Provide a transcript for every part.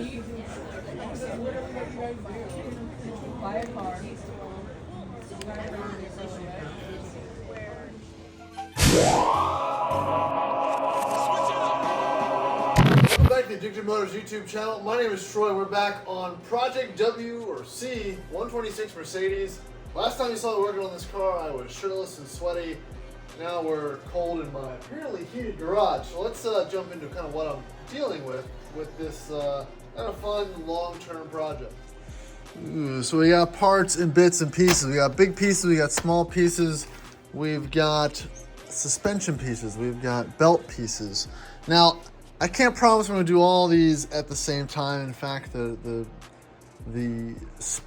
Buy a car. Welcome back to the Addicted Motors YouTube channel. My name is Troy. We're back on Project W./C 126 Mercedes. Last time you saw me working on this car, I was shirtless and sweaty. Now we're cold in my apparently heated garage. So let's jump into kind of what I'm dealing with this kind of fun long-term project. So we got parts and bits and pieces. We got big pieces, we got small pieces, we've got suspension pieces, we've got belt pieces. Now, I can't promise I'm going to do all these at the same time. In fact, the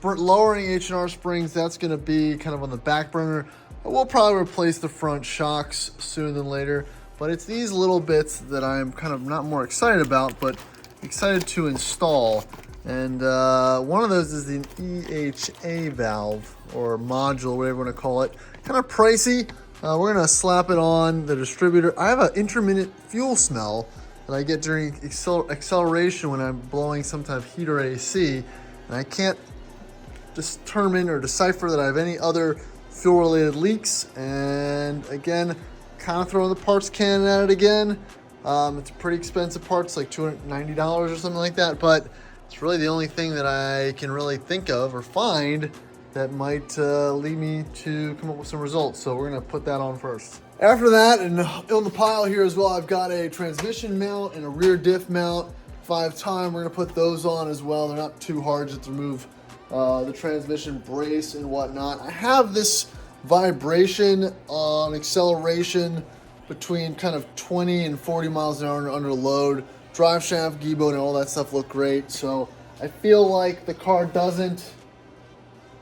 lowering H&R springs, that's going to be kind of on the back burner. We'll probably replace the front shocks sooner than later. But it's these little bits that I'm kind of not more excited about, but excited to install. And one of those is the EHA valve, or module, whatever you want to call it. Kind of pricey. We're going to slap it on the distributor. I have an intermittent fuel smell that I get during acceleration when I'm blowing some type of heat or AC, and I can't determine or decipher that I have any other fuel-related leaks. And again, kind of throwing the parts can at it again. It's a pretty expensive parts, like $290 or something like that, but it's really the only thing that I can really think of or find that might lead me to come up with some results. So we're gonna put that on first. After that, and on the pile here as well, I've got a transmission mount and a rear diff mount, 5-time. We're gonna put those on as well. They're not too hard, just to remove the transmission brace and whatnot. I have this vibration on acceleration between kind of 20 and 40 miles an hour under load. Drive shaft, gebo, and all that stuff look great. So I feel like the car doesn't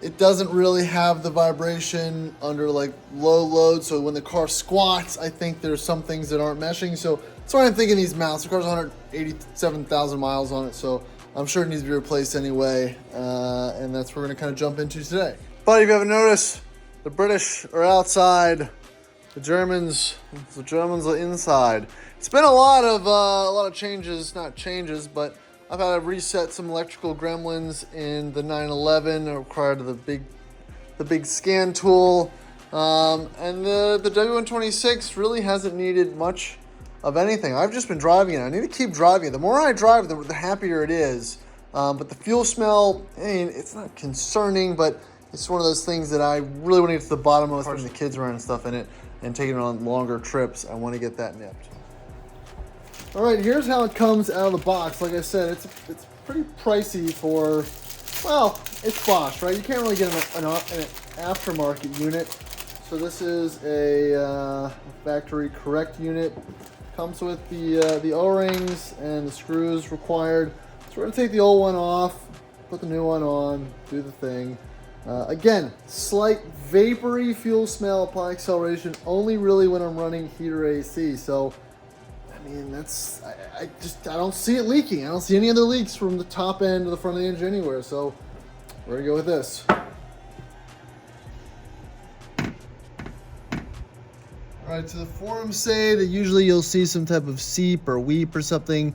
really have the vibration under like low load. So when the car squats, I think there's some things that aren't meshing. So that's why I'm thinking these mounts. The car's 187,000 miles on it, so I'm sure it needs to be replaced anyway. And that's what we're gonna kind of jump into today. But if you haven't noticed, the British are outside, the Germans are inside. It's been a lot of changes, not changes, but I've had to reset some electrical gremlins in the 911 required of the big scan tool. And the W126 really hasn't needed much of anything. I've just been driving it. I need to keep driving it. The more I drive, the happier it is. But the fuel smell, I mean, it's not concerning, but it's one of those things that I really want to get to the bottom of, putting the kids around and stuff in it and taking it on longer trips. I want to get that nipped. All right, here's how it comes out of the box. Like I said, it's pretty pricey for, well, it's Bosch, right? You can't really get an aftermarket unit. So this is a factory correct unit. Comes with the O-rings and the screws required. So we're gonna take the old one off, put the new one on, do the thing. Again, slight vapory fuel smell upon acceleration, only really when I'm running heater AC. So I mean, I don't see it leaking. I don't see any other leaks from the top end to the front of the engine anywhere. So we're gonna go with this. All right, so the forums say that usually you'll see some type of seep or weep or something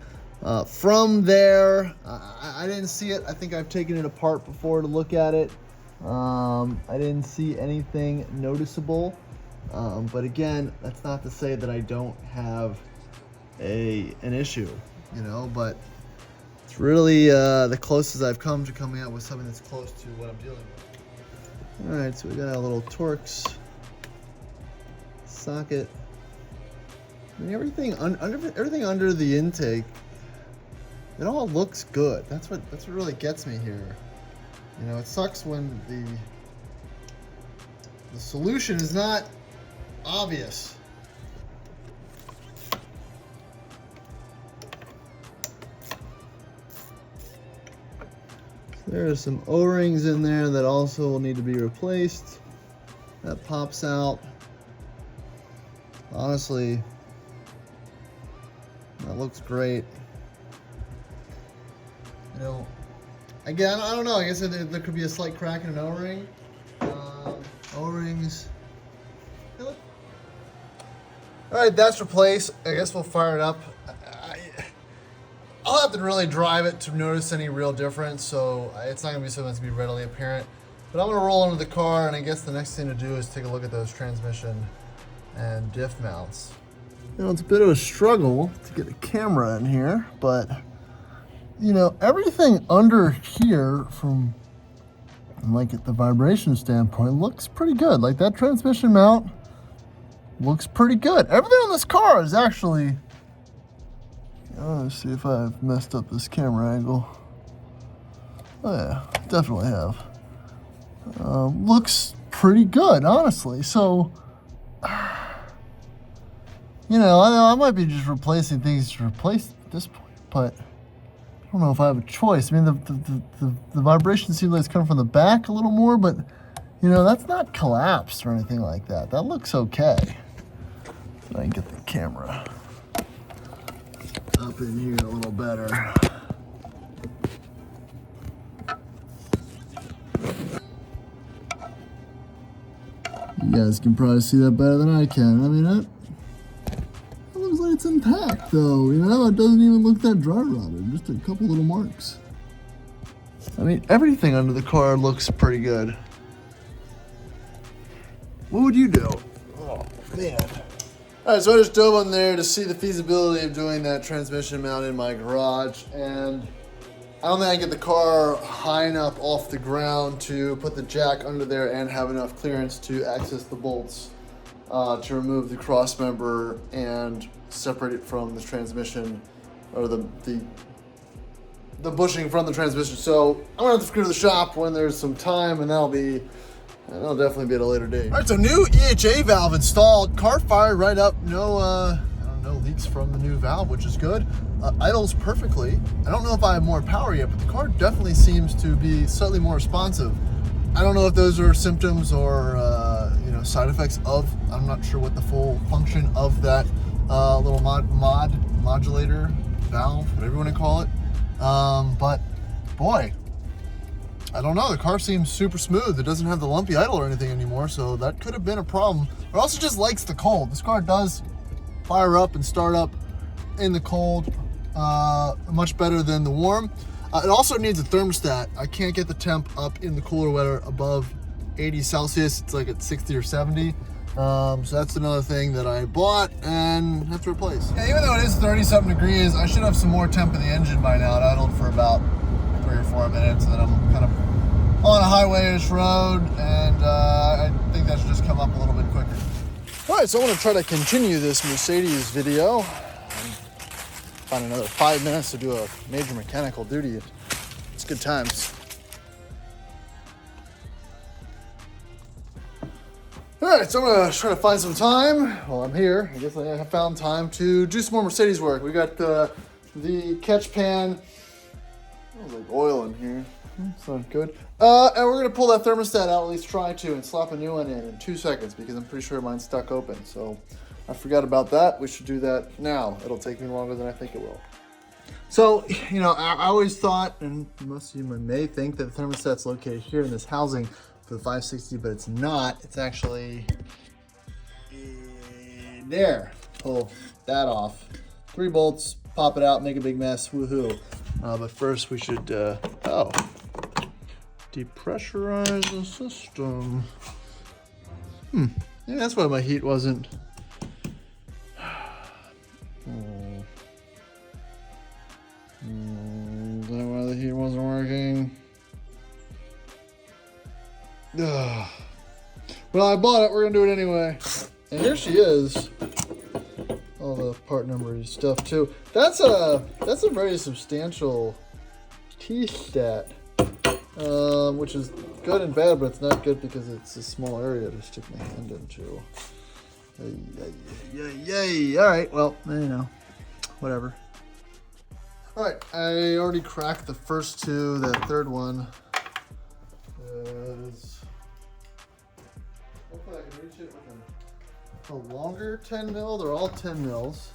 from there. I didn't see it. I think I've taken it apart before to look at it. I didn't see anything noticeable. But again, that's not to say that I don't have an issue, you know, but it's really the closest I've come to coming out with something that's close to what I'm dealing with. All right, so we got a little Torx socket. I mean, everything under the intake, it all looks good. That's what really gets me here. You know, it sucks when the solution is not obvious. There are some O-rings in there that also will need to be replaced. That pops out. Honestly, that looks great. You know, again, I don't know. I guess there could be a slight crack in an O-ring. O-rings. All right, that's replaced. I guess we'll fire it up. I'll have to really drive it to notice any real difference, so it's not gonna be something that's gonna be readily apparent. But I'm gonna roll into the car, and I guess the next thing to do is take a look at those transmission and diff mounts. You know, it's a bit of a struggle to get a camera in here, but you know, everything under here from like at the vibration standpoint looks pretty good. Like that transmission mount looks pretty good. Everything on this car is actually, let's see if I've messed up this camera angle. Oh yeah, definitely have. Looks pretty good, honestly. So, you know, I might be just replacing things to replace at this point, but I don't know if I have a choice. I mean, the vibration seems like it's coming from the back a little more, but you know, that's not collapsed or anything like that. That looks okay. So I can get the camera up in here a little better. You guys can probably see that better than I can. I mean, it looks like it's intact though, you know? It doesn't even look that dry rotted, just a couple little marks. I mean, everything under the car looks pretty good. What would you do? Oh, man. All right, so I just dove on there to see the feasibility of doing that transmission mount in my garage, and I don't think I can get the car high enough off the ground to put the jack under there and have enough clearance to access the bolts to remove the cross member and separate it from the transmission, or the bushing from the transmission. So I'm gonna have to go to the shop when there's some time, and that'll definitely be at a later date. All right, so new EHA valve installed. Car fired right up. No leaks from the new valve, which is good. Idles perfectly. I don't know if I have more power yet, but the car definitely seems to be slightly more responsive. I don't know if those are symptoms or side effects of, I'm not sure what the full function of that little modulator valve, whatever you want to call it. But boy, I don't know. The car seems super smooth. It doesn't have the lumpy idle or anything anymore, so that could have been a problem. It also just likes the cold. This car does fire up and start up in the cold much better than the warm. It also needs a thermostat. I can't get the temp up in the cooler weather above 80 Celsius. It's like at 60 or 70. So that's another thing that I bought and have to replace. Yeah, even though it is 30-something degrees, I should have some more temp in the engine by now. It idled for about 3 or 4 minutes, and then I'm kind of on a highway-ish road, and I think that should just come up a little bit quicker. All right, so I want to try to continue this Mercedes video. Find another 5 minutes to do a major mechanical duty. It's good times. All right, so I'm gonna try to find some time while I'm here. I guess I have found time to do some more Mercedes work. We got the catch pan. There's like oil in here. It's not good. And we're gonna pull that thermostat out, at least try to, and slap a new one in 2 seconds because I'm pretty sure mine's stuck open. So I forgot about that. We should do that now. It'll take me longer than I think it will. So, you know, I always thought, and most of you may think, that the thermostat's located here in this housing for the 560, but it's not. It's actually there. Pull that off. 3 bolts, pop it out, make a big mess, woohoo. But first we should, depressurize the system. Yeah, that's why my heat wasn't. Is that why the heat wasn't working? Ugh. Well, I bought it. We're gonna do it anyway. And here she is. All the part number stuff too. That's a very substantial T-stat, which is good and bad, but it's not good because it's a small area to stick my hand into. Yay! All right. Well, you know, whatever. All right, I already cracked the first 2. The third one is, hopefully I can reach it with a longer 10 mil. They're all 10 mils.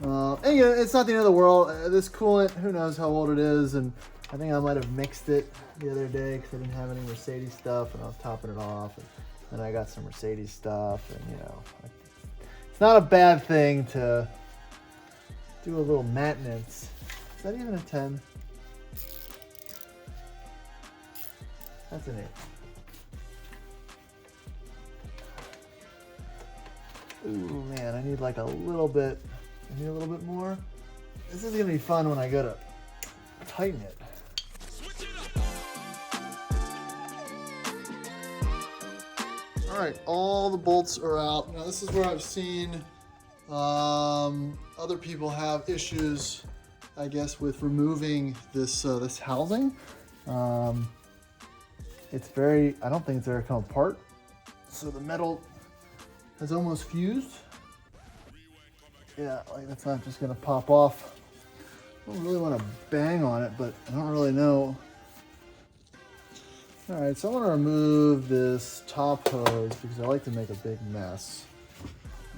And yeah, it's not the end of the world. This coolant, who knows how old it is, and I think I might have mixed it the other day because I didn't have any Mercedes stuff, and I was topping it off, and then I got some Mercedes stuff, and you know, it's not a bad thing to do a little maintenance Is that even a 10? That's an 8. Ooh, man, I need like a little bit. I need a little bit more. This is gonna be fun when I go to tighten it. All right, all the bolts are out. Now this is where I've seen other people have issues, I guess, with removing this this housing. It's very, I don't think it's ever come apart. So the metal has almost fused. Yeah, like that's not just gonna pop off. I don't really want to bang on it, but I don't really know. All right, so I want to remove this top hose because I like to make a big mess.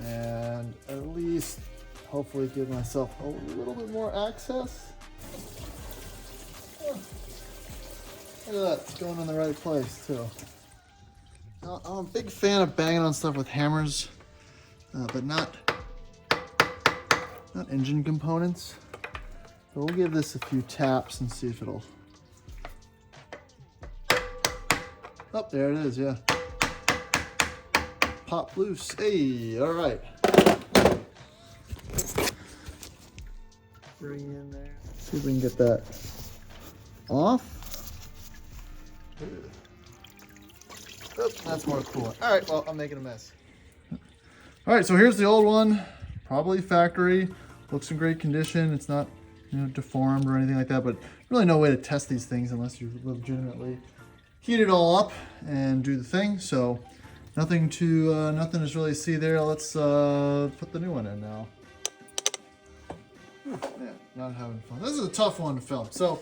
And at least hopefully give myself a little bit more access. Oh, look at that, it's going in the right place too. Now, I'm a big fan of banging on stuff with hammers, but not engine components. So we'll give this a few taps and see if it'll. Oh, there it is, yeah. Pop loose. Hey, all right. Bring in there. See if we can get that off. Oh, that's more coolant. All right, well, I'm making a mess. All right, so here's the old one. Probably factory. Looks in great condition. It's not, you know, deformed or anything like that, but really no way to test these things unless you legitimately heat it all up and do the thing. So nothing to really see there. Let's put the new one in now. Ooh, yeah, not having fun. This is a tough one to film. So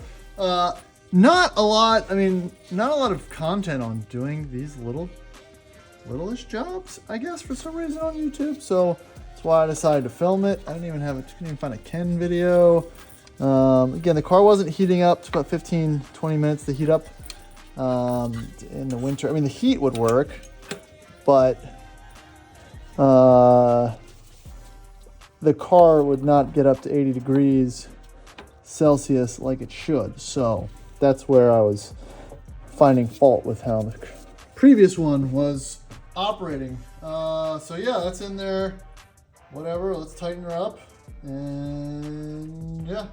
not a lot, I mean, not a lot of content on doing these littleish jobs, I guess, for some reason on YouTube. So that's why I decided to film it. I didn't even find a Ken video. Again, the car wasn't heating up. It took about 15-20 minutes to heat up in the winter. I mean, the heat would work, but the car would not get up to 80 degrees Celsius like it should. So that's where I was finding fault with how the previous one was operating. So yeah, that's in there. Whatever, let's tighten her up. And yeah.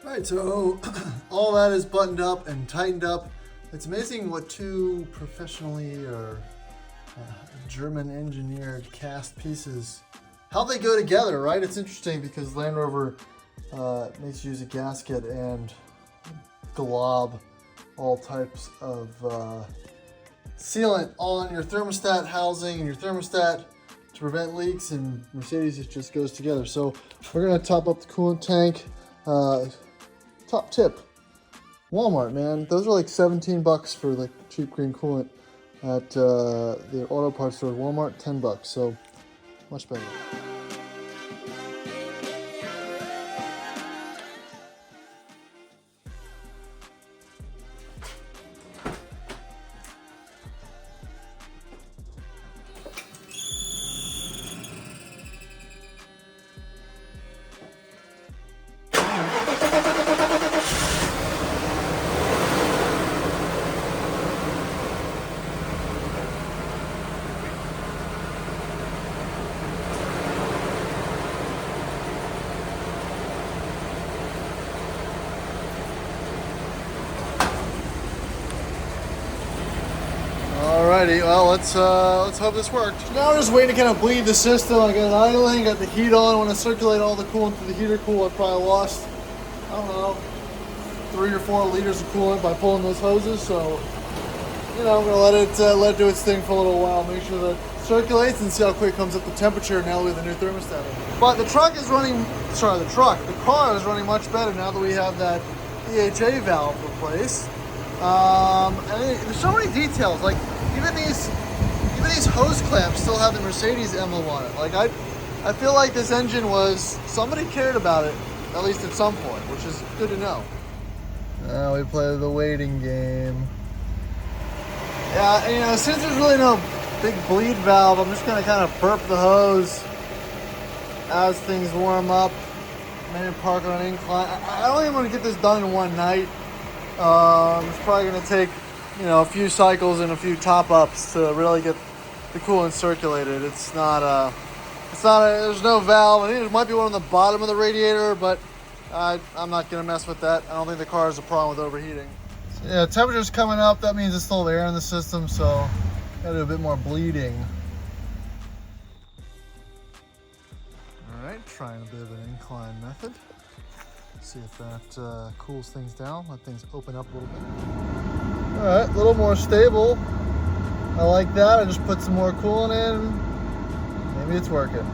All right, so all that is buttoned up and tightened up. It's amazing what two professionally or German engineered cast pieces, how they go together, right? It's interesting because Land Rover makes you use a gasket and glob all types of sealant on your thermostat housing and your thermostat to prevent leaks, and Mercedes, it just goes together. So we're gonna top up the coolant tank. Top tip, Walmart, man. Those are like 17 bucks for like cheap green coolant at the auto parts store. Walmart, 10 bucks, so much better. Alrighty, well, let's hope this worked. Now we're just waiting to kind of bleed the system. I got it idling, got the heat on. When I circulate all the coolant through the heater cool, I probably lost, I don't know, 3 or 4 liters of coolant by pulling those hoses. So, you know, I'm gonna let it do its thing for a little while, make sure that it circulates and see how quick it comes up to temperature now with the new thermostat. But the car is running much better now that we have that EHA valve replaced. And there's so many details, like even do these hose clamps still have the Mercedes emblem on it? Like I feel like this engine was, somebody cared about it, at least at some point, which is good to know. Now we play the waiting game. Yeah, and, you know, since there's really no big bleed valve, I'm just gonna kind of burp the hose as things warm up. Maybe park on an incline. I don't even want to get this done in one night. It's probably gonna take, you know, a few cycles and a few top ups to really get the coolant circulated. There's no valve. I think there might be one on the bottom of the radiator, but I'm not gonna mess with that. I don't think the car has a problem with overheating. So, yeah, temperature's coming up. That means it's still air in the system, so gotta do a bit more bleeding. All right, trying a bit of an incline method. See if that cools things down. Let things open up a little bit. All right, a little more stable. I like that. I just put some more coolant in. Maybe it's working.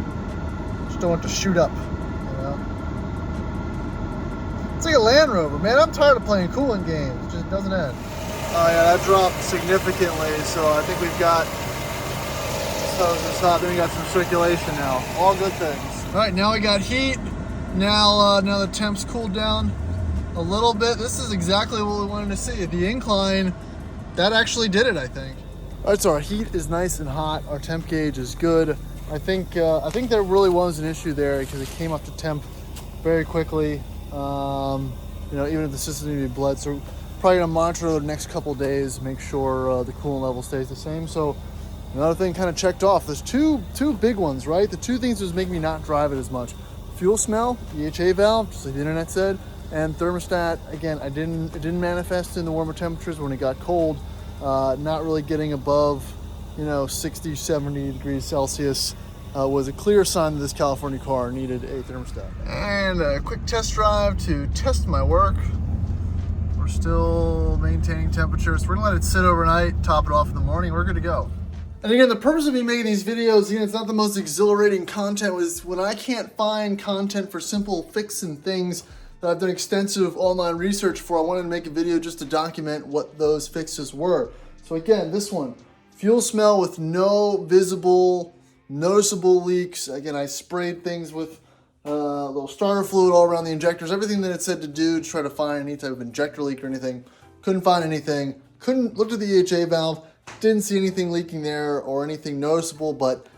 Just don't want it to shoot up, you know? It's like a Land Rover, man. I'm tired of playing coolant games. It just doesn't end. Oh yeah, that dropped significantly. So I think we've got, so it's hot, then we got some circulation now. All good things. All right, now we got heat. Now the temps cooled down a little bit. This is exactly what we wanted to see. The incline, that actually did it, I think. All right, so our heat is nice and hot. Our temp gauge is good. I think there really was an issue there because it came up to temp very quickly. You know, even if the system needed to be bled, so probably gonna monitor the next couple days, make sure the coolant level stays the same. So another thing kind of checked off. There's two big ones, right? The two things that was making me not drive it as much: fuel smell, EHA valve, just like the internet said, and thermostat. Again, it didn't manifest in the warmer temperatures. When it got cold, not really getting above, you know, 60, 70 degrees Celsius was a clear sign that this California car needed a thermostat. And a quick test drive to test my work. We're still maintaining temperature, so we're gonna let it sit overnight, top it off in the morning, we're good to go. And again, the purpose of me making these videos, again, it's not the most exhilarating content, was when I can't find content for simple fixing things that I've done extensive online research for. I wanted to make a video just to document what those fixes were. So again, this one, fuel smell with no visible, noticeable leaks. Again, I sprayed things with a little starter fluid all around the injectors, everything that it said to do to try to find any type of injector leak or anything. Couldn't find anything. Looked at the EHA valve, didn't see anything leaking there or anything noticeable, but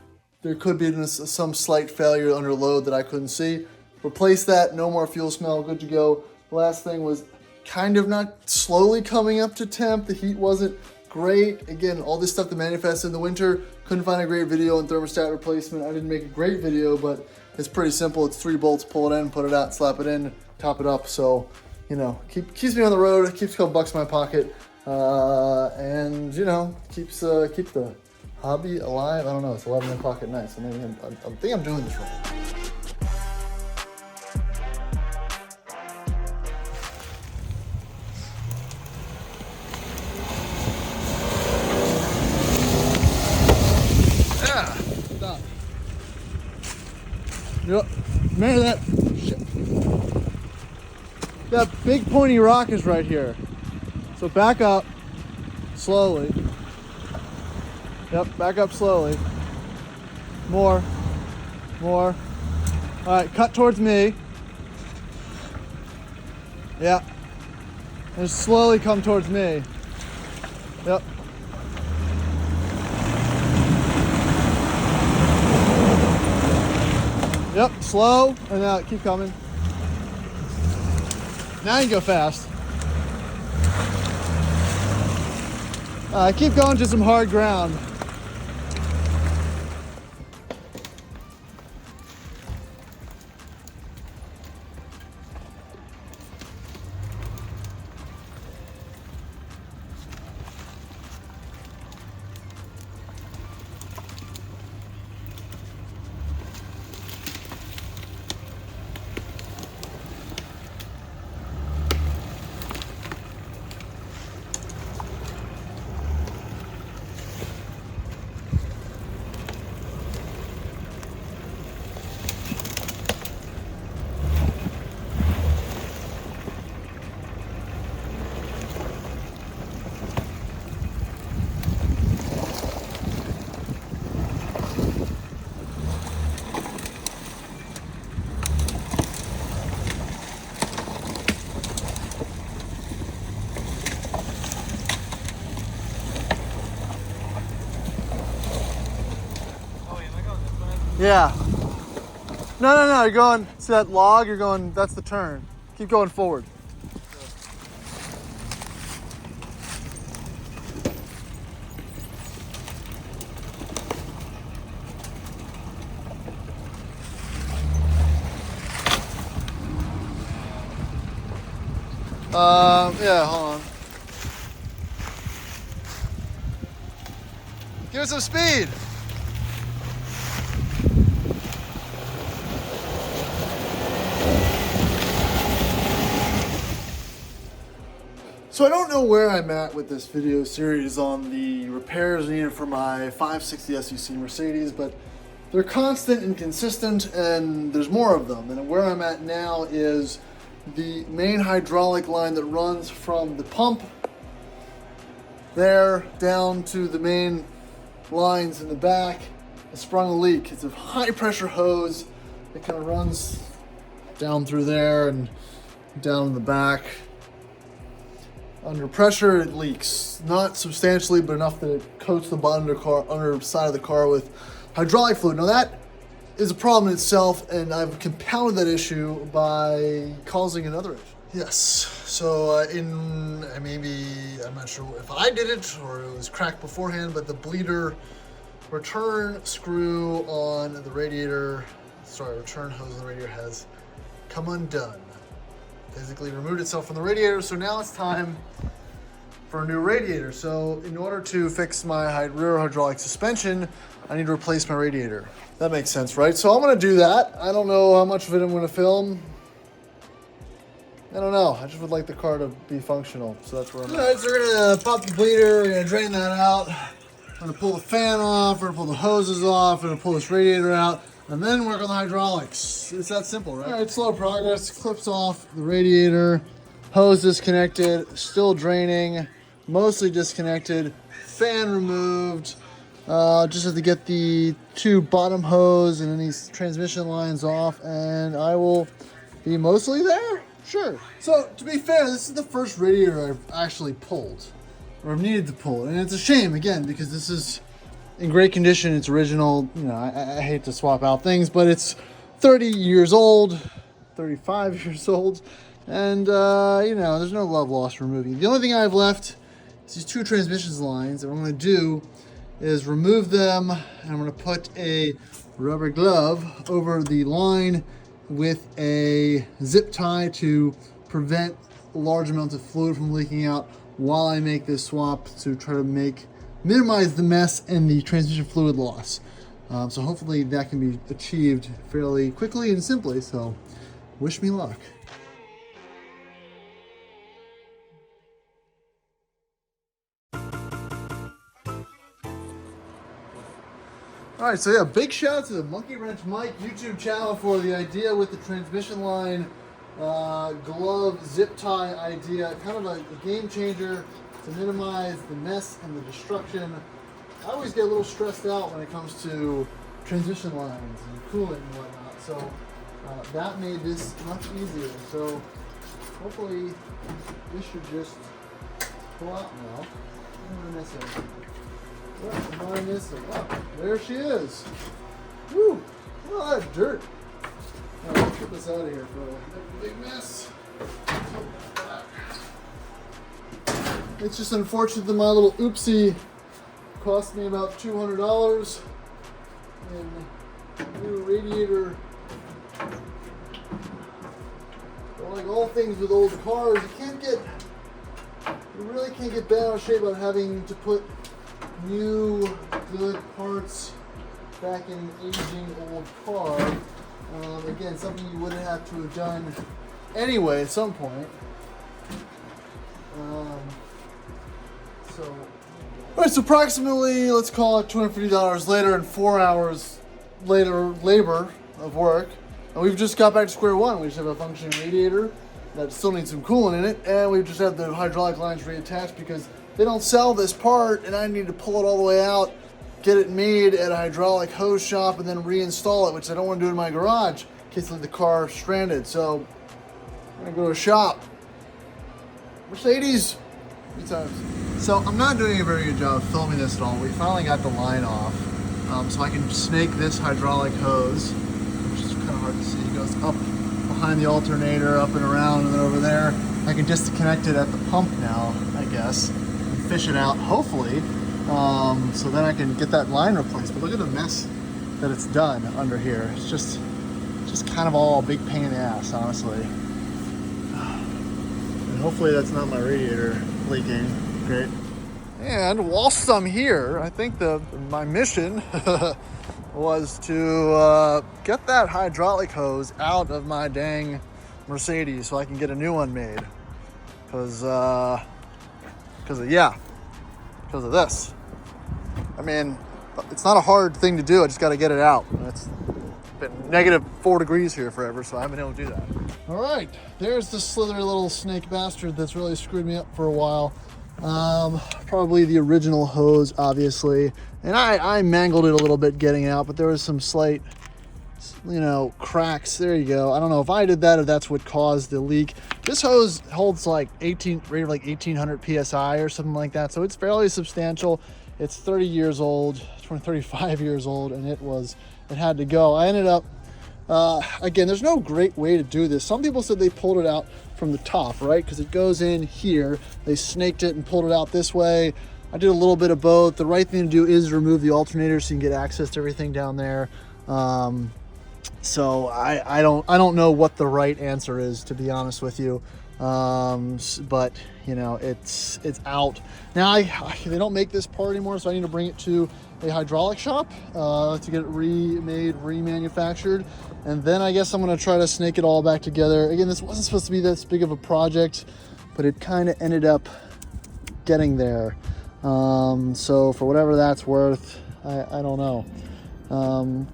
there could be some slight failure under load that I couldn't see. Replace that, no more fuel smell, good to go. The last thing was kind of not slowly coming up to temp. The heat wasn't great. Again, all this stuff that manifested in the winter. Couldn't find a great video on thermostat replacement. I didn't make a great video, but it's pretty simple. It's 3 bolts, pull it in, put it out, slap it in, top it up. So, you know, keeps me on the road, keeps a couple bucks in my pocket, and, you know, keeps the hobby alive. I don't know, it's 11 o'clock at night, so maybe I think I'm doing this right. Stop. Yep. Man, that shit. That big pointy rock is right here. So back up slowly. Yep, back up slowly. More. All right, cut towards me. Yeah. And slowly come towards me. Yep. Yep, slow, and now keep coming. Now you can go fast. Keep going to some hard ground. Yeah. No, you're going, see that log? You're going, that's the turn. Keep going forward. Yeah, hold on. Give it some speed. So I don't know where I'm at with this video series on the repairs needed for my 560 SUC Mercedes, but they're constant and consistent, and there's more of them. And where I'm at now is the main hydraulic line that runs from the pump there down to the main lines in the back has sprung a leak. It's a high pressure hose that kind of runs down through there and down in the back. Under pressure, it leaks. Not substantially, but enough that it coats the underside of the car with hydraulic fluid. Now that is a problem in itself, and I've compounded that issue by causing another issue. Yes, so maybe, I'm not sure if I did it or it was cracked beforehand, but the bleeder return screw on the radiator, return hose on the radiator has come undone. Physically removed itself from the radiator, so now it's time for a new radiator. So in order to fix my rear hydraulic suspension, I need to replace my radiator. That makes sense, right? So I'm gonna do that. I don't know how much of it I'm gonna film. I don't know. I just would like the car to be functional, so that's where I'm at. All right, so we're gonna pop the bleeder, we're gonna drain that out. I'm gonna pull the fan off, we're gonna pull the hoses off, we're gonna pull this radiator out, and then work on the hydraulics. It's that simple, right? All right, slow progress. Clips off the radiator, hose disconnected, still draining, mostly disconnected, fan removed. Just have to get the two bottom hose and any transmission lines off, and I will be mostly there. Sure. So to be fair, this is the first radiator I've actually pulled, or I've needed to pull, and it's a shame again because this is in great condition. It's original. You know, I hate to swap out things, but it's 30 years old, 35 years old, and you know, there's no love lost removing. The only thing I have left is these two transmissions lines, and what I'm going to do is remove them, and I'm going to put a rubber glove over the line with a zip tie to prevent large amounts of fluid from leaking out while I make this swap to try to minimize the mess and the transmission fluid loss. So hopefully that can be achieved fairly quickly and simply, so wish me luck. All right, so yeah, big shout out to the Monkey Wrench Mike YouTube channel for the idea with the transmission line glove zip tie idea. Kind of a game changer to minimize the mess and the destruction. I always get a little stressed out when it comes to transmission lines and coolant and whatnot, so that made this much easier. So hopefully this should just pull out now. What am I missing? What am I missing? Oh, there she is. Woo! Look at all that dirt. All right, let's get this out of here for a big mess. It's just unfortunate that my little oopsie cost me about $200 in new radiator. But like all things with old cars, you really can't get bent out of shape about having to put new good parts back in an aging old car. Again, something you wouldn't have to have done anyway at some point. Alright, so approximately, let's call it $250 later and 4 hours later labor of work. And we've just got back to square one. We just have a functioning radiator that still needs some coolant in it, and we've just had the hydraulic lines reattached because they don't sell this part, and I need to pull it all the way out, get it made at a hydraulic hose shop, and then reinstall it, which I don't want to do in my garage in case I leave the car stranded. So I'm gonna go to a shop. Mercedes, 3 times. So I'm not doing a very good job of filming this at all. We finally got the line off. So I can snake this hydraulic hose, which is kind of hard to see. It goes up behind the alternator, up and around, and then over there. I can disconnect it at the pump now, I guess, and fish it out, hopefully. So then I can get that line replaced. But look at the mess that it's done under here. It's just kind of all a big pain in the ass, honestly. And hopefully that's not my radiator leaking. Great. And whilst I'm here, I think my mission was to get that hydraulic hose out of my dang Mercedes so I can get a new one made. Because of this. I mean, it's not a hard thing to do. I just got to get it out. It's been -4 degrees here forever, so I haven't been able to do that. All right, there's the slithery little snake bastard that's really screwed me up for a while. Probably the original hose, obviously. And I mangled it a little bit getting it out, but there was some slight, cracks. There you go. I don't know if I did that or that's what caused the leak. This hose holds like 1800 PSI or something like that. So it's fairly substantial. It's 30 years old, 35 years old, and it had to go. I ended up, again, there's no great way to do this. Some people said they pulled it out from the top, right? Because it goes in here. They snaked it and pulled it out this way. I did a little bit of both. The right thing to do is remove the alternator so you can get access to everything down there. So I don't know what the right answer is, to be honest with you. But it's out now. They don't make this part anymore, so I need to bring it to a hydraulic shop to get it remade, remanufactured, and then I guess I'm going to try to snake it all back together. Again, this wasn't supposed to be this big of a project, but it kind of ended up getting there. So for whatever that's worth, I don't know.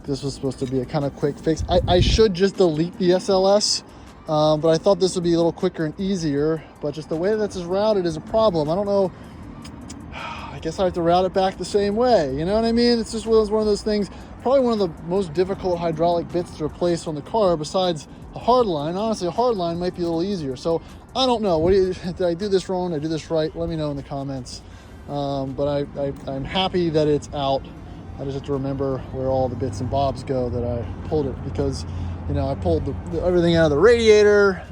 This was supposed to be a kind of quick fix. I should just delete the SLS, but I thought this would be a little quicker and easier, but just the way that this is routed is a problem. I don't know. I guess I have to route it back the same way. You know what I mean? It's just one of those things. Probably one of the most difficult hydraulic bits to replace on the car besides a hard line. Honestly, a hard line might be a little easier. So I don't know. Did I do this wrong? Did I do this right? Let me know in the comments. But I'm happy that it's out. I just have to remember where all the bits and bobs go that I pulled it, because I pulled everything out of the radiator,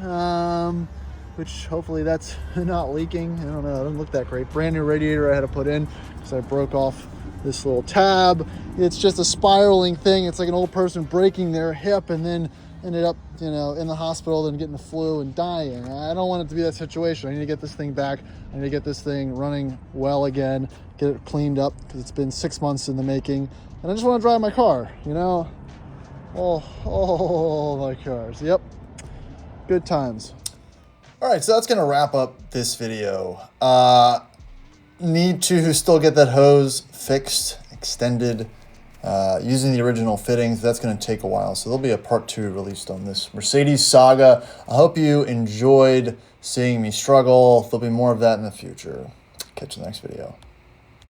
which hopefully that's not leaking. I don't know, it doesn't look that great. Brand new radiator I had to put in because I broke off this little tab. It's just a spiraling thing. It's like an old person breaking their hip and then ended up in the hospital and getting the flu and dying. I don't want it to be that situation. I need to get this thing back. I need to get this thing running well again, get it cleaned up, because it's been 6 months in the making, and I just want to drive my car. Oh, my cars. Yep, good times. All right, so that's gonna wrap up this video. Need to still get that hose fixed, extended, using the original fittings. That's going to take a while, so there'll be a part 2 released on this Mercedes saga. I hope you enjoyed seeing me struggle. There'll be more of that in the future. Catch you in the next video.